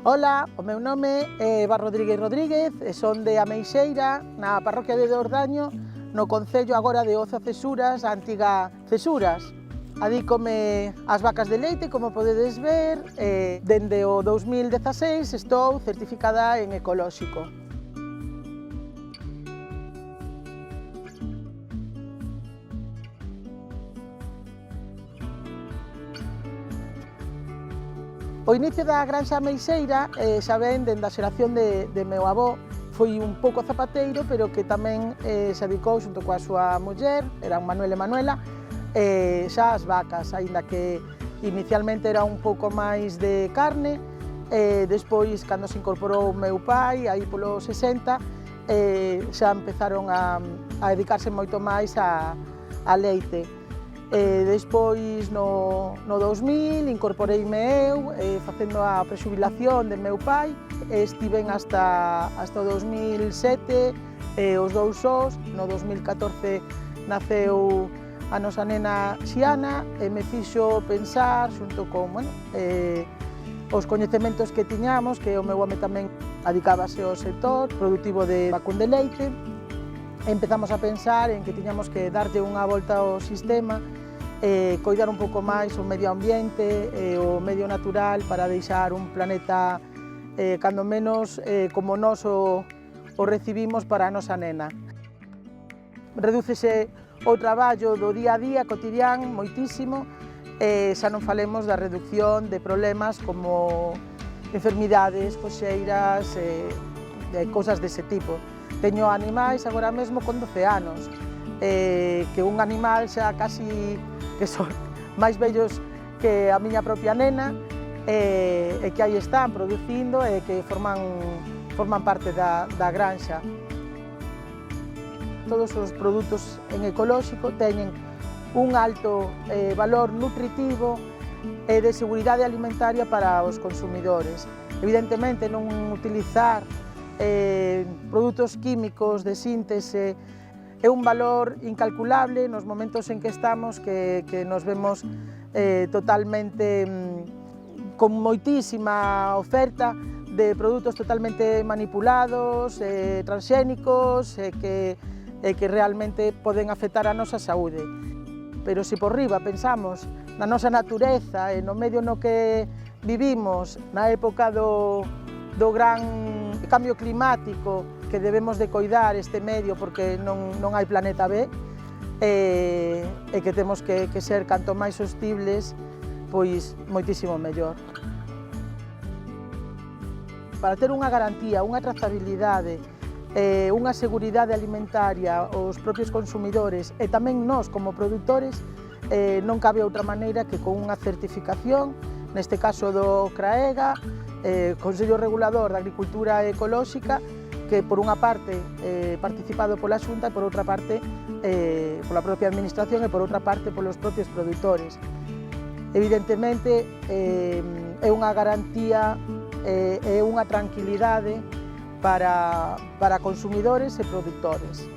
Ola, o meu nome é Eva Rodríguez Rodríguez e son de Ameixeira, na parroquia de Dordaño, no concello agora de Oza Cesuras, a antiga Cesuras. Adícome ás vacas de leite, como podedes ver, e dende o 2016 estou certificada en ecolóxico. O inicio da granxa ameixeira xa ven dende a xeración de meu avó. Foi un pouco zapateiro, pero que tamén se dedicou xunto coa súa muller, eran Manuel e Manuela, xa as vacas, aínda que inicialmente era un pouco máis de carne, despois, cando se incorporou o meu pai, aí polo 60, xa empezaron a dedicarse moito máis a leite. Despois, no 2000, incorporeime eu, facendo a prexubilación de meu pai, estiven hasta o 2007, os dous sós. No 2014 naceu a nosa nena Xiana e me fixo pensar, xunto con os coñecementos que tiñamos, que o meu home tamén adicábase ao sector productivo de vacún de leite, empezamos a pensar en que tiñamos que darlle unha volta ao sistema, coidar un pouco máis o medio ambiente e o medio natural para deixar un planeta cando menos como nós o recibimos para a nosa nena. Redúcese o traballo do día a día cotidián moitísimo, xa non falemos da reducción de problemas como enfermidades, coxeiras, cousas dese tipo. Teño animais agora mesmo con 12 anos, que un animal xa casi que son máis vellos que a miña propia nena, e que aí están producindo e que forman parte da granxa. Todos os produtos en ecolóxico teñen un alto valor nutritivo e de seguridade alimentaria para os consumidores. Evidentemente, non utilizar produtos químicos de síntese é un valor incalculable nos momentos en que estamos, que nos vemos totalmente con moitísima oferta de produtos totalmente manipulados, transxénicos, que realmente poden afectar a nosa saúde. Pero se por riba pensamos na nosa natureza e no medio no que vivimos, na época do gran cambio climático, que debemos de coidar este medio porque non hai planeta B, e que temos que ser canto máis sostibles, pois moitísimo mellor. Para ter unha garantía, unha trazabilidade, unha seguridade alimentaria aos propios consumidores e tamén nós como produtores, non cabe outra maneira que con unha certificación, neste caso do CRAEGA, Consello Regulador da Agricultura Ecolóxica, que por unha parte participado pola Xunta e por outra parte pola propia Administración e por outra parte polos propios produtores. Evidentemente é unha garantía e unha tranquilidade para consumidores e produtores.